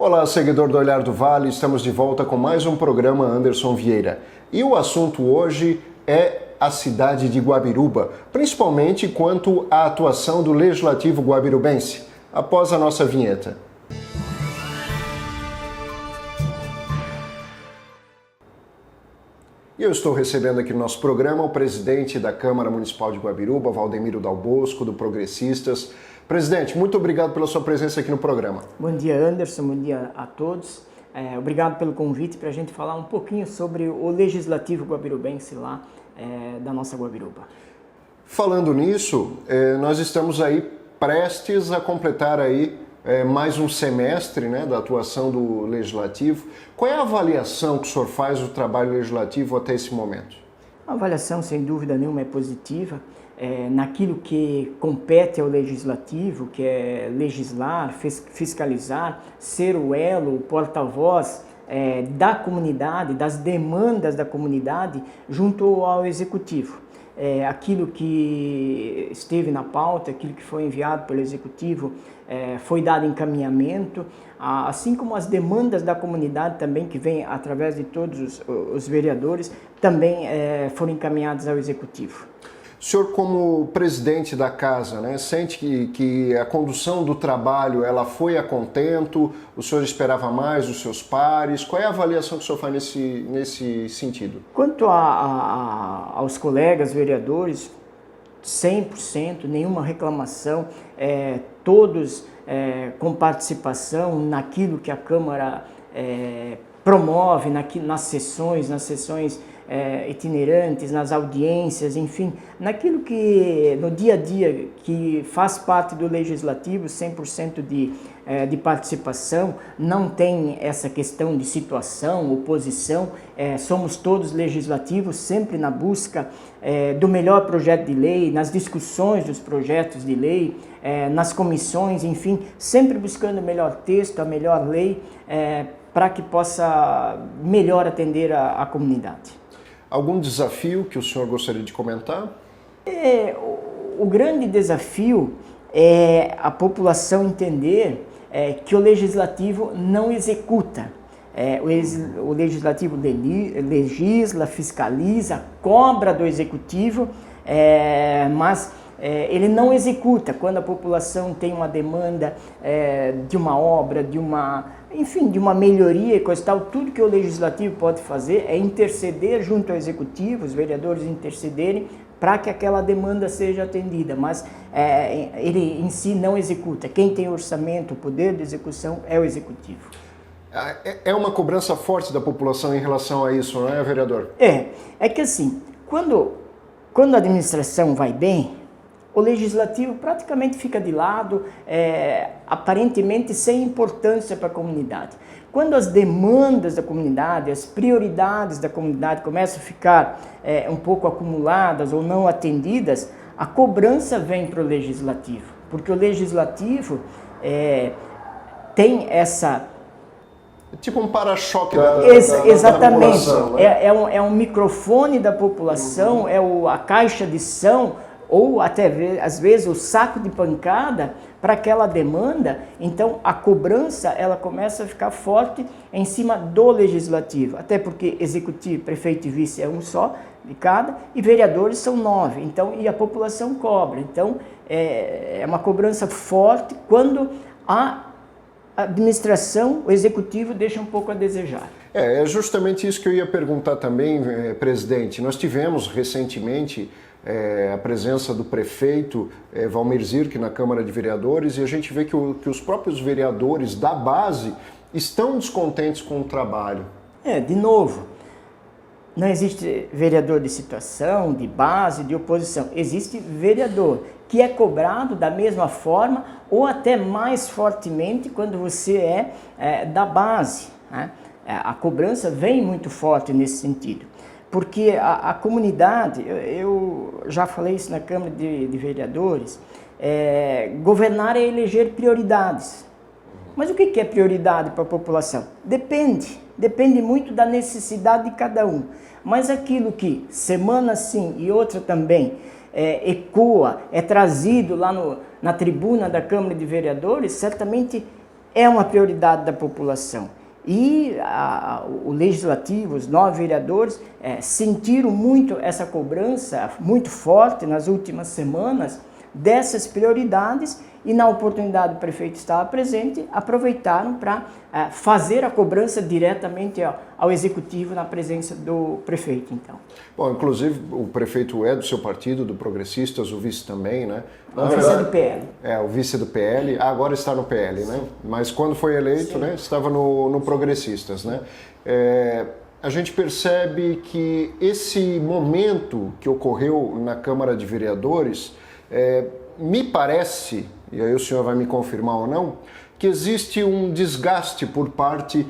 Olá, seguidor do Olhar do Vale, estamos de volta com mais um programa Anderson Vieira. E o assunto hoje é a cidade de Guabiruba, principalmente quanto à atuação do Legislativo guabirubense, após a nossa vinheta. E eu estou recebendo aqui no nosso programa o presidente da Câmara Municipal de Guabiruba, Valdemiro Dal Bosco, do Progressistas. Presidente, muito obrigado pela sua presença aqui no programa. Bom dia, Anderson, bom dia a todos. Obrigado pelo convite para a gente falar um pouquinho sobre o Legislativo guabirubense lá da nossa Guabiruba. Falando nisso, nós estamos aí prestes a completar aí mais um semestre, né, da atuação do Legislativo. Qual é a avaliação que o senhor faz do trabalho legislativo até esse momento? A avaliação, sem dúvida nenhuma, é positiva. Naquilo que compete ao Legislativo, que é legislar, fiscalizar, ser o elo, o porta-voz da comunidade, das demandas da comunidade junto ao Executivo. Aquilo que esteve na pauta, aquilo que foi enviado pelo Executivo, foi dado encaminhamento, assim como as demandas da comunidade também, que vem através de todos os vereadores, também foram encaminhadas ao Executivo. O senhor, como presidente da casa, né, sente que a condução do trabalho ela foi a contento? O senhor esperava mais dos seus pares? Qual é a avaliação que o senhor faz nesse sentido? Quanto aos colegas vereadores, 100%, nenhuma reclamação, todos com participação naquilo que a Câmara promove, nas sessões itinerantes, nas audiências, enfim, naquilo que no dia a dia que faz parte do Legislativo, 100% de participação, não tem essa questão de situação, oposição, somos todos legislativos, sempre na busca do melhor projeto de lei, nas discussões dos projetos de lei, nas comissões, enfim, sempre buscando o melhor texto, a melhor lei, para que possa melhor atender a comunidade. Algum desafio que o senhor gostaria de comentar? O grande desafio é a população entender que o Legislativo não executa. O Legislativo legisla, fiscaliza, cobra do Executivo, mas ele não executa. Quando a população tem uma demanda de uma obra, de uma melhoria e coisa e tal, tudo que o Legislativo pode fazer é interceder junto ao Executivo, os vereadores intercederem para que aquela demanda seja atendida, mas ele em si não executa. Quem tem orçamento, o poder de execução é o Executivo. É uma cobrança forte da população em relação a isso, não é, vereador? É que assim, quando a administração vai bem, o Legislativo praticamente fica de lado, aparentemente sem importância para a comunidade. Quando as demandas da comunidade, as prioridades da comunidade começam a ficar um pouco acumuladas ou não atendidas, a cobrança vem para o Legislativo, porque o Legislativo tem essa... Tipo um para-choque exatamente. Da população, né? É um microfone da população, a caixa de som, ou até às vezes o saco de pancada para aquela demanda. Então a cobrança ela começa a ficar forte em cima do Legislativo, até porque Executivo, Prefeito e Vice é um só de cada e vereadores são 9, então, e a população cobra. Então é uma cobrança forte quando a administração, o Executivo deixa um pouco a desejar. É justamente isso que eu ia perguntar também, presidente. Nós tivemos recentemente a presença do prefeito Valmir Zirk na Câmara de Vereadores e a gente vê que os próprios vereadores da base estão descontentes com o trabalho. De novo, não existe vereador de situação, de base, de oposição. Existe vereador que é cobrado da mesma forma ou até mais fortemente quando você é da base, né? A cobrança vem muito forte nesse sentido. Porque a comunidade, eu já falei isso na Câmara de Vereadores, governar é eleger prioridades. Mas o que é prioridade para a população? Depende muito da necessidade de cada um. Mas aquilo que semana sim e outra também ecoa, é trazido lá na tribuna da Câmara de Vereadores, certamente é uma prioridade da população. E o Legislativo, os 9 vereadores, sentiram muito essa cobrança, muito forte nas últimas semanas, dessas prioridades, e na oportunidade do prefeito estar presente, aproveitaram para fazer a cobrança diretamente ao Executivo na presença do prefeito, então. Bom, inclusive o prefeito é do seu partido, do Progressistas, o vice também, né? O vice é do PL. O vice do PL, agora está no PL, né? Mas quando foi eleito, né, estava no Progressistas, né? A gente percebe que esse momento que ocorreu na Câmara de Vereadores, me parece, e aí o senhor vai me confirmar ou não, que existe um desgaste por parte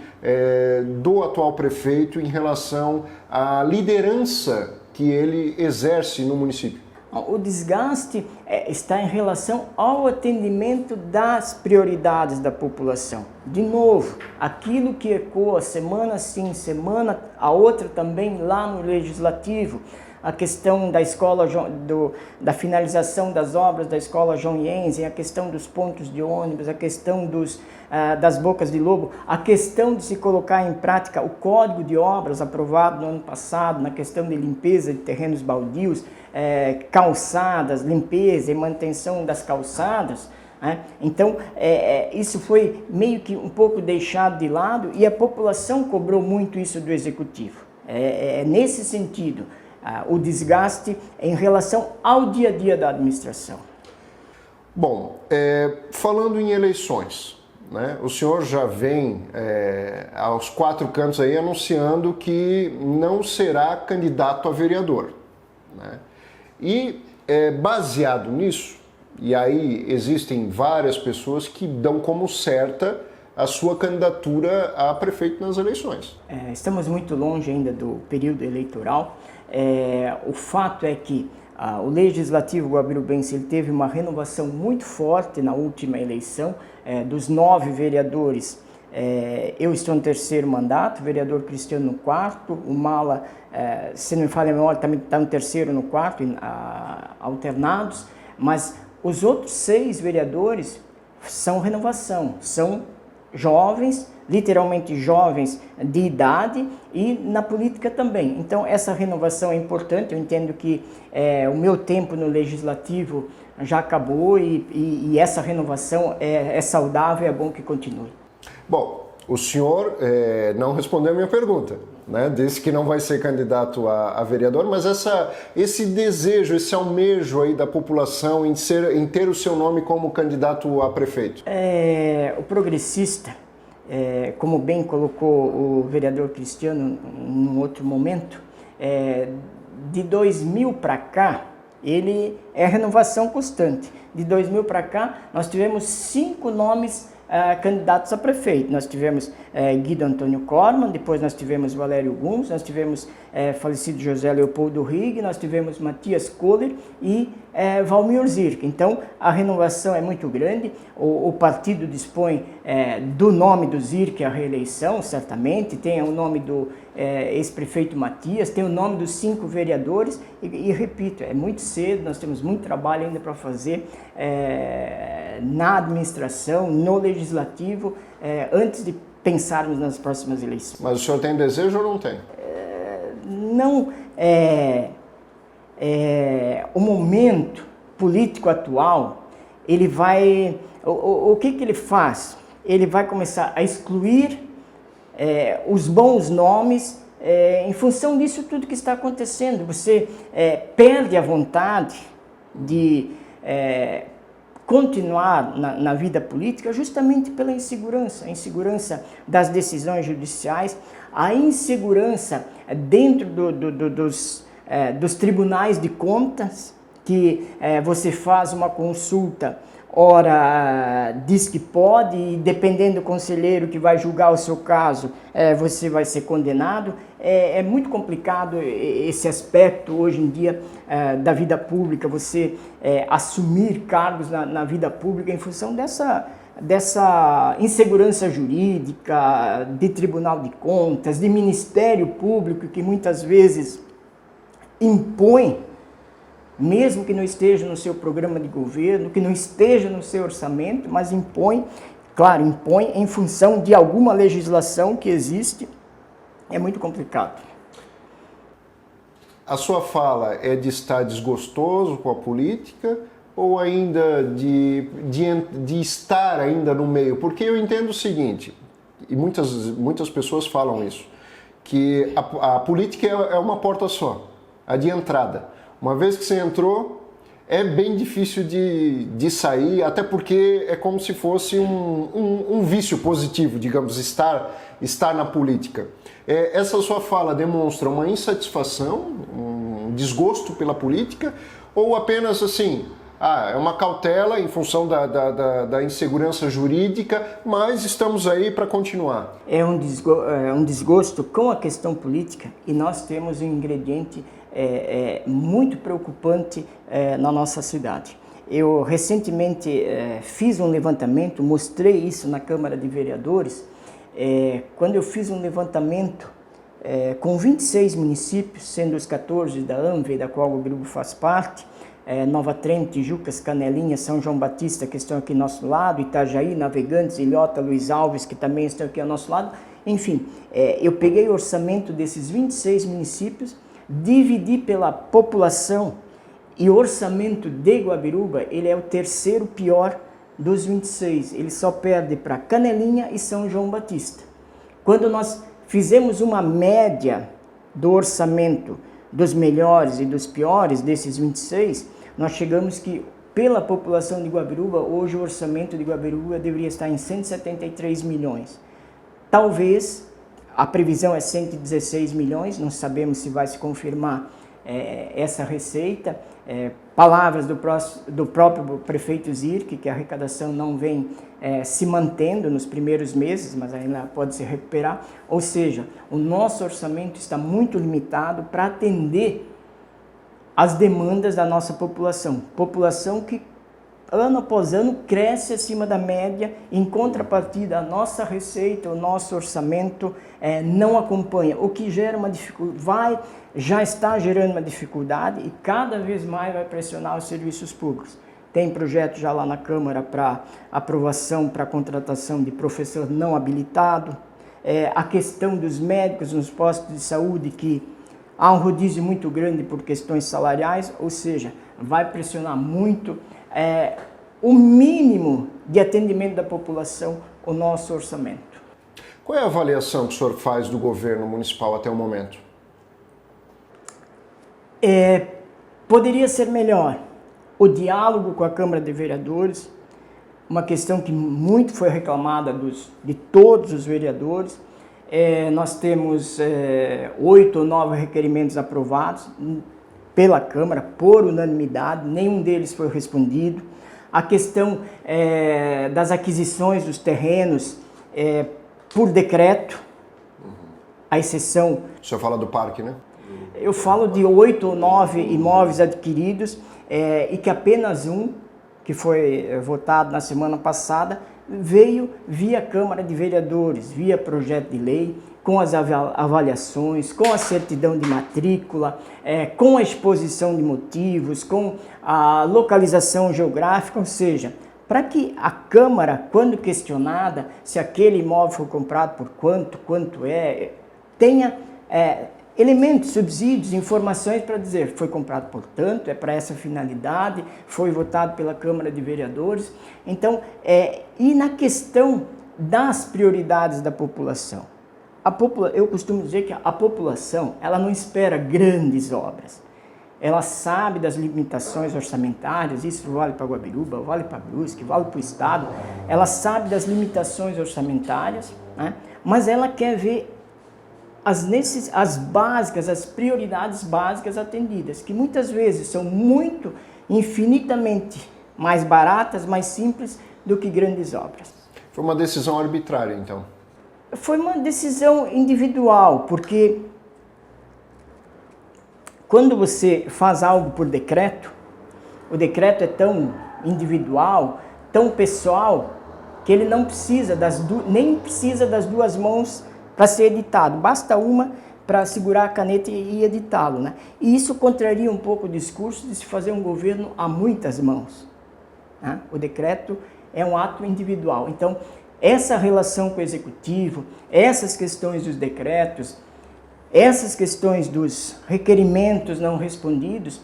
do atual prefeito em relação à liderança que ele exerce no município. O desgaste está em relação ao atendimento das prioridades da população. De novo, aquilo que ecoa semana sim, semana a outra também lá no Legislativo, a questão da escola, da finalização das obras da escola João Ienze, a questão dos pontos de ônibus, a questão das bocas de lobo, a questão de se colocar em prática o Código de Obras aprovado no ano passado, na questão de limpeza de terrenos baldios, calçadas, limpeza e manutenção das calçadas. Então, isso foi meio que um pouco deixado de lado e a população cobrou muito isso do Executivo. Nesse sentido, o desgaste em relação ao dia a dia da administração. Bom, falando em eleições, né, o senhor já vem aos 4 cantos aí anunciando que não será candidato a vereador, né? E baseado nisso, e aí existem várias pessoas que dão como certa a sua candidatura a prefeito nas eleições. Estamos muito longe ainda do período eleitoral. O fato é que o Legislativo guabirubense ele teve uma renovação muito forte na última eleição. Dos 9 vereadores, eu estou no 3º mandato, o vereador Cristiano no 4º, o Mala, se não me falha a memória, também está no 3º e no 4º, alternados, mas os outros 6 vereadores são renovação, são jovens, literalmente jovens de idade e na política também. Então essa renovação é importante, eu entendo que o meu tempo no Legislativo já acabou e essa renovação é saudável e é bom que continue. Bom, o senhor não respondeu a minha pergunta, né? Disse que não vai ser candidato a vereador, mas esse desejo, esse almejo aí da população em ter o seu nome como candidato a prefeito. O progressista, como bem colocou o vereador Cristiano em outro momento, de 2000 para cá, ele é renovação constante. De 2000 para cá, nós tivemos 5 nomes candidatos a prefeito. Nós tivemos Guido Antônio Corman, depois nós tivemos Valério Gomes, nós tivemos falecido José Leopoldo Rigg, nós tivemos Matias Kohler e Valmir Zirk. Então, a renovação é muito grande, o partido dispõe do nome do Zirk à reeleição, certamente, tem o nome do ex-prefeito Matias, tem o nome dos 5 vereadores e repito, é muito cedo, nós temos muito trabalho ainda para fazer na administração, no legislativo, antes de pensarmos nas próximas eleições. Mas o senhor tem desejo ou não tem? Não, o momento político atual, ele vai, o que ele faz? Ele vai começar a excluir os bons nomes em função disso tudo que está acontecendo. Você perde a vontade de continuar na vida política justamente pela insegurança, a insegurança das decisões judiciais, a insegurança dentro dos tribunais de contas, que você faz uma consulta, ora diz que pode e dependendo do conselheiro que vai julgar o seu caso, você vai ser condenado. É muito complicado esse aspecto hoje em dia da vida pública, você assumir cargos na vida pública em função dessa insegurança jurídica, de tribunal de contas, de ministério público que muitas vezes impõe, mesmo que não esteja no seu programa de governo, que não esteja no seu orçamento, mas impõe Claro, impõe em função de alguma legislação que existe, é muito complicado. A sua fala é de estar desgostoso com a política ou ainda de estar ainda no meio? Porque eu entendo o seguinte, e muitas pessoas falam isso, que a política é uma porta só, a de entrada. Uma vez que você entrou, é bem difícil de sair, até porque é como se fosse um vício positivo, digamos, estar na política. Essa sua fala demonstra uma insatisfação, um desgosto pela política, ou apenas assim, é uma cautela em função da insegurança jurídica, mas estamos aí para continuar? É um desgosto com a questão política, e nós temos um ingrediente muito preocupante na nossa cidade. Eu recentemente fiz um levantamento, mostrei isso na Câmara de Vereadores, quando eu fiz um levantamento com 26 municípios, sendo os 14 da ANVE, da qual o grupo faz parte, Nova Trento, Tijucas, Canelinha, São João Batista, que estão aqui ao nosso lado, Itajaí, Navegantes, Ilhota, Luiz Alves, que também estão aqui ao nosso lado. Enfim, eu peguei o orçamento desses 26 municípios, dividi pela população, e o orçamento de Guabiruba, ele é o terceiro pior dos 26. Ele só perde para Canelinha e São João Batista. Quando nós fizemos uma média do orçamento dos melhores e dos piores desses 26, nós chegamos que, pela população de Guabiruba, hoje o orçamento de Guabiruba deveria estar em 173 milhões. Talvez, a previsão é 116 milhões, não sabemos se vai se confirmar essa receita. Palavras do próprio prefeito Zirk, que a arrecadação não vem se mantendo nos primeiros meses, mas ainda pode se recuperar. Ou seja, o nosso orçamento está muito limitado para atender as demandas da nossa população. População que ano após ano cresce acima da média, em contrapartida a nossa receita, o nosso orçamento não acompanha, o que gera uma dificuldade, já está gerando uma dificuldade e cada vez mais vai pressionar os serviços públicos. Tem projeto já lá na Câmara para aprovação para contratação de professor não habilitado, a questão dos médicos nos postos de saúde, que há um rodízio muito grande por questões salariais, ou seja, vai pressionar muito o mínimo de atendimento da população, o nosso orçamento. Qual é a avaliação que o senhor faz do governo municipal até o momento? Poderia ser melhor. O diálogo com a Câmara de Vereadores, uma questão que muito foi reclamada de todos os vereadores. Nós temos 8 ou 9 requerimentos aprovados pela Câmara, por unanimidade, nenhum deles foi respondido. A questão das aquisições dos terrenos por decreto, a exceção... O senhor fala do parque, né? Eu falo de 8 ou 9 imóveis adquiridos e que apenas um, que foi votado na semana passada, veio via Câmara de Vereadores, via projeto de lei, com as avaliações, com a certidão de matrícula, com a exposição de motivos, com a localização geográfica, ou seja, para que a Câmara, quando questionada se aquele imóvel foi comprado por quanto tenha elementos, subsídios, informações para dizer foi comprado por tanto, é para essa finalidade, foi votado pela Câmara de Vereadores. Então, e na questão das prioridades da população, eu costumo dizer que a população, ela não espera grandes obras, ela sabe das limitações orçamentárias, isso vale para Guabiruba, vale para Brusque, vale para o Estado, ela sabe das limitações orçamentárias, né? Mas ela quer ver as básicas, as prioridades básicas atendidas, que muitas vezes são infinitamente mais baratas, mais simples do que grandes obras. Foi uma decisão arbitrária, então? Foi uma decisão individual, porque quando você faz algo por decreto, o decreto é tão individual, tão pessoal, que ele não precisa nem precisa das duas mãos para ser editado, basta uma para segurar a caneta e editá-lo, né? E isso contraria um pouco o discurso de se fazer um governo a muitas mãos, né? O decreto é um ato individual. Então, essa relação com o Executivo, essas questões dos decretos, essas questões dos requerimentos não respondidos,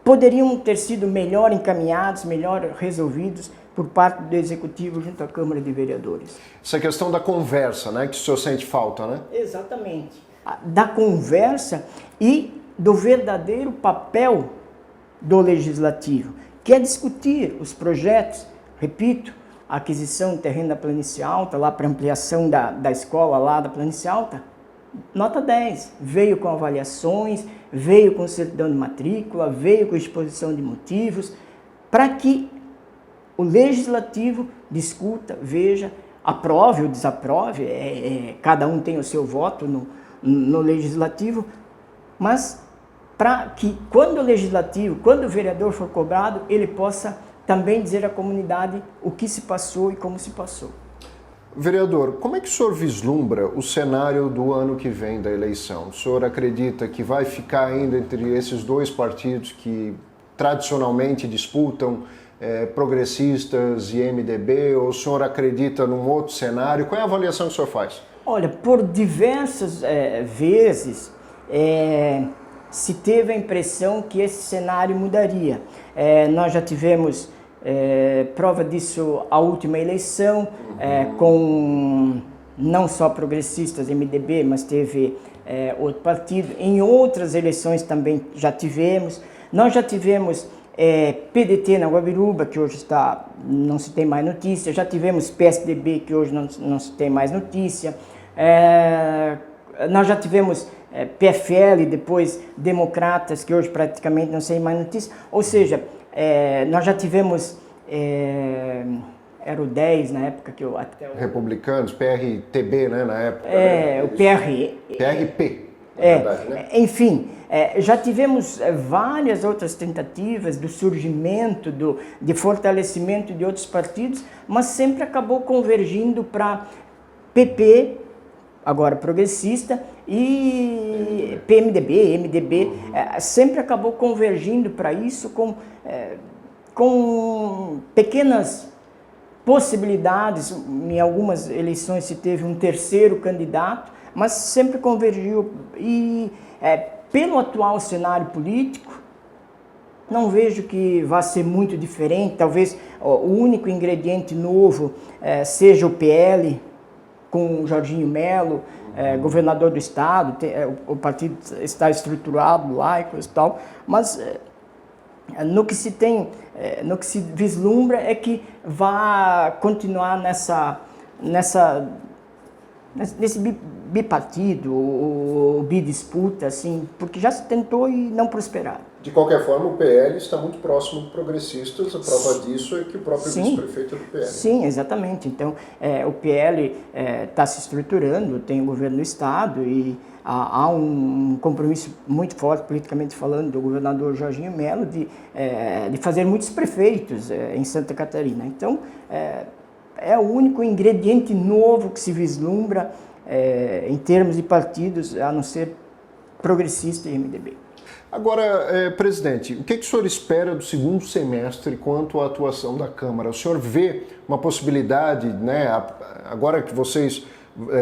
poderiam ter sido melhor encaminhados, melhor resolvidos por parte do Executivo junto à Câmara de Vereadores. Essa questão da conversa, né, que o senhor sente falta, né? Exatamente. Da conversa e do verdadeiro papel do Legislativo, que é discutir os projetos, repito, a aquisição de terreno da Planície Alta, lá para ampliação da escola lá da Planície Alta, nota 10, veio com avaliações, veio com certidão de matrícula, veio com exposição de motivos, para que o Legislativo discuta, veja, aprove ou desaprove, cada um tem o seu voto no Legislativo, mas para que quando o Legislativo, quando o vereador for cobrado, ele possa também dizer à comunidade o que se passou e como se passou. Vereador, como é que o senhor vislumbra o cenário do ano que vem da eleição? O senhor acredita que vai ficar ainda entre esses dois partidos que tradicionalmente disputam, progressistas e MDB, ou o senhor acredita num outro cenário? Qual é a avaliação que o senhor faz? Olha, por diversas vezes se teve a impressão que esse cenário mudaria. Nós já tivemos prova disso a última eleição, com não só progressistas, MDB, mas teve outro partido. Em outras eleições também já tivemos. Nós já tivemos PDT na Guabiruba, que hoje não se tem mais notícia. Já tivemos PSDB, que hoje não se tem mais notícia. Nós já tivemos PFL, depois Democratas, que hoje praticamente não se tem mais notícia. Ou seja, nós já tivemos, era o 10 na época que eu... Republicanos, PRTB, né, na época. O PRP, na verdade, né? Enfim, já tivemos várias outras tentativas do surgimento, de fortalecimento de outros partidos, mas sempre acabou convergindo para PP, agora progressista, e PMDB, MDB, sempre acabou convergindo para isso com pequenas possibilidades. Em algumas eleições se teve um terceiro candidato, mas sempre convergiu. E pelo atual cenário político, não vejo que vá ser muito diferente. Talvez o único ingrediente novo seja o PL, com o Jorginho Melo, governador do estado. O partido está estruturado lá e coisa e tal, mas no que se vislumbra é que vai continuar nesse bipartido, ou bidisputa, assim, porque já se tentou e não prosperaram. De qualquer forma, o PL está muito próximo de progressistas. A prova disso é que o próprio vice-prefeito é do PL. Sim, exatamente. Então, o PL está se estruturando, tem o governo do estado e há um compromisso muito forte, politicamente falando, do governador Jorginho Melo de fazer muitos prefeitos em Santa Catarina. Então, é o único ingrediente novo que se vislumbra em termos de partidos, a não ser progressista e MDB. Agora, presidente, o que o senhor espera do segundo semestre quanto à atuação da Câmara? O senhor vê uma possibilidade, né, agora que vocês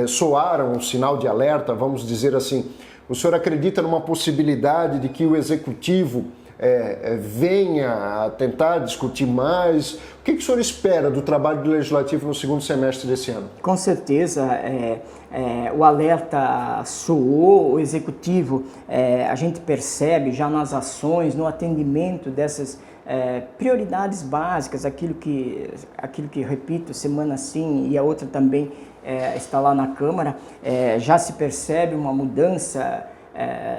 soaram um sinal de alerta, vamos dizer assim, o senhor acredita numa possibilidade de que o Executivo venha a tentar discutir mais? O que o senhor espera do trabalho do Legislativo no segundo semestre desse ano? Com certeza, o alerta soou, o Executivo, a gente percebe já nas ações, no atendimento dessas prioridades básicas, aquilo que repito, semana sim e a outra também está lá na Câmara, já se percebe uma mudança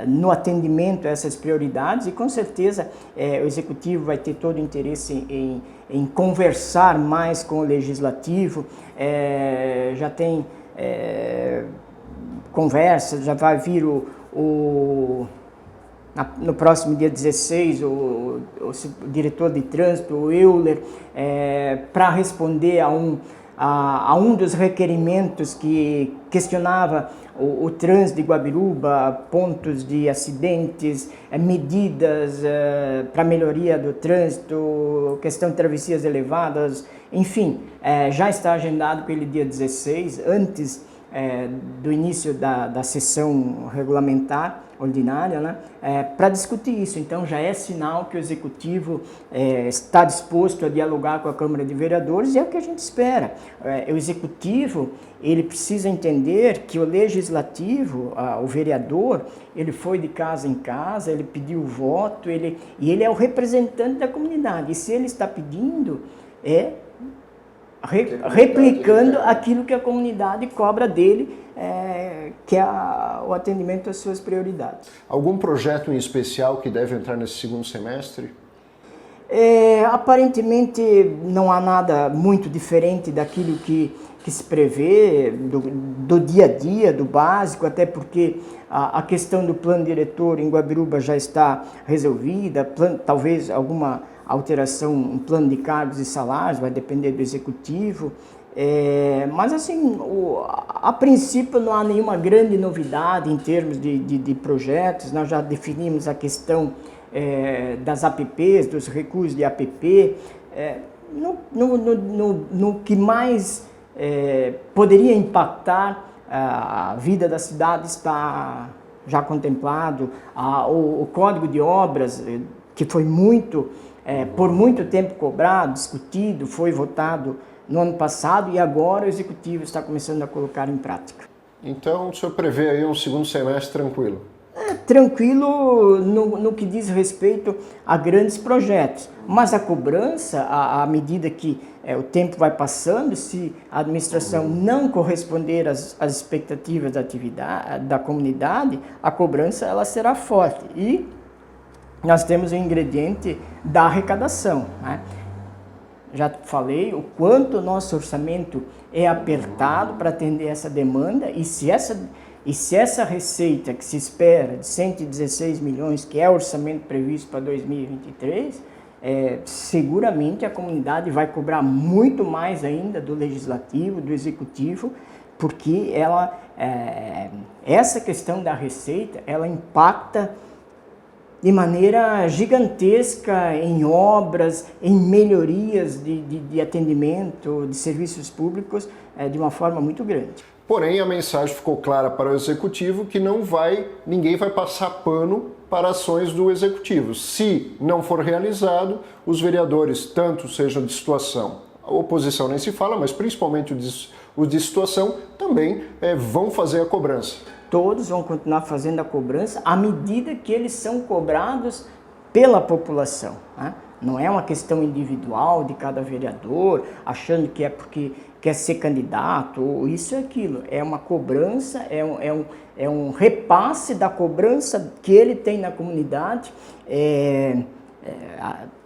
no atendimento a essas prioridades, e com certeza o Executivo vai ter todo o interesse em conversar mais com o Legislativo. Já tem conversas, já vai vir no próximo dia 16 o diretor de trânsito, o Euler, para responder a a um dos requerimentos que questionava o trânsito de Guabiruba, pontos de acidentes, medidas para melhoria do trânsito, questão de travessias elevadas, enfim, já está agendado para ele dia 16, antes do início da sessão regulamentar ordinária, né, para discutir isso. Então já é sinal que o Executivo está disposto a dialogar com a Câmara de Vereadores, e é o que a gente espera. O Executivo, ele precisa entender que o Legislativo, o vereador, ele foi de casa em casa, ele pediu o voto, e ele é o representante da comunidade, e se ele está pedindo, replicando aquilo que a comunidade cobra dele, que é o atendimento às suas prioridades. Algum projeto em especial que deve entrar nesse segundo semestre? Aparentemente não há nada muito diferente daquilo que se prevê do dia a dia, do básico, até porque a questão do plano diretor em Guabiruba já está resolvida, talvez alguma alteração no plano de cargos e salários, vai depender do Executivo, mas assim, a princípio não há nenhuma grande novidade em termos de projetos. Nós já definimos a questão das APPs, dos recursos de APP, no que mais poderia impactar a vida da cidade está já contemplado. O Código de Obras, que foi por muito tempo cobrado, discutido, foi votado no ano passado, e agora o Executivo está começando a colocar em prática. Então o senhor prevê aí um segundo semestre tranquilo? Tranquilo no que diz respeito a grandes projetos, mas a cobrança, à medida que o tempo vai passando, se a administração não corresponder às expectativas da comunidade, a cobrança ela será forte. E nós temos o ingrediente da arrecadação, né? Já falei o quanto o nosso orçamento é apertado para atender essa demanda, e se essa receita que se espera de 116 milhões, que é o orçamento previsto para 2023, seguramente a comunidade vai cobrar muito mais ainda do Legislativo, do Executivo, porque essa questão da receita, ela impacta de maneira gigantesca em obras, em melhorias de atendimento, de serviços públicos, de uma forma muito grande. Porém, a mensagem ficou clara para o Executivo que ninguém vai passar pano para ações do Executivo. Se não for realizado, os vereadores, tanto sejam de situação, a oposição nem se fala, mas principalmente os de situação, também vão fazer a cobrança. Todos vão continuar fazendo a cobrança à medida que eles são cobrados pela população, né? Não é uma questão individual de cada vereador, achando que é porque quer ser candidato, ou isso e aquilo. É uma cobrança, é um repasse da cobrança que ele tem na comunidade.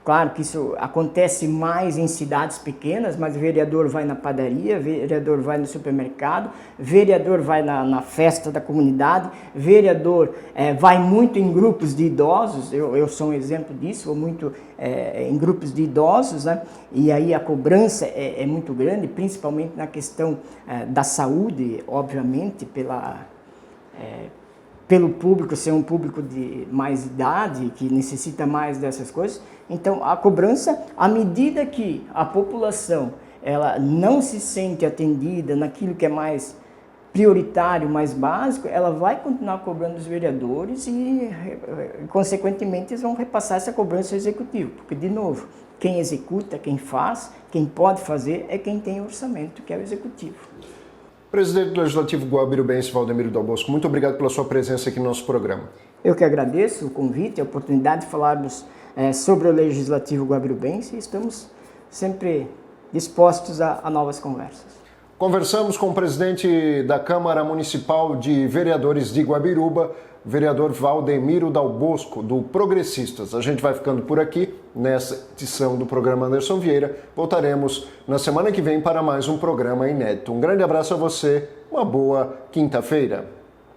Claro que isso acontece mais em cidades pequenas, mas o vereador vai na padaria, vereador vai no supermercado, vereador vai na festa da comunidade, vereador vai muito em grupos de idosos. Eu sou um exemplo disso, vou muito em grupos de idosos, né? E aí a cobrança é muito grande, principalmente na questão da saúde, obviamente, pelo público ser um público de mais idade, que necessita mais dessas coisas. Então, a cobrança, à medida que a população ela não se sente atendida naquilo que é mais prioritário, mais básico, ela vai continuar cobrando os vereadores e, consequentemente, eles vão repassar essa cobrança ao Executivo. Porque, de novo, quem executa, quem faz, quem pode fazer é quem tem orçamento, que é o Executivo. Presidente do Legislativo Guabirubense, Valdemiro Dal Bosco, muito obrigado pela sua presença aqui no nosso programa. Eu que agradeço o convite, a oportunidade de falarmos sobre o Legislativo Guabirubense, e estamos sempre dispostos a novas conversas. Conversamos com o presidente da Câmara Municipal de Vereadores de Guabiruba, vereador Valdemiro Dal Bosco, do Progressistas. A gente vai ficando por aqui nessa edição do programa Anderson Vieira. Voltaremos na semana que vem para mais um programa inédito. Um grande abraço a você, uma boa quinta-feira.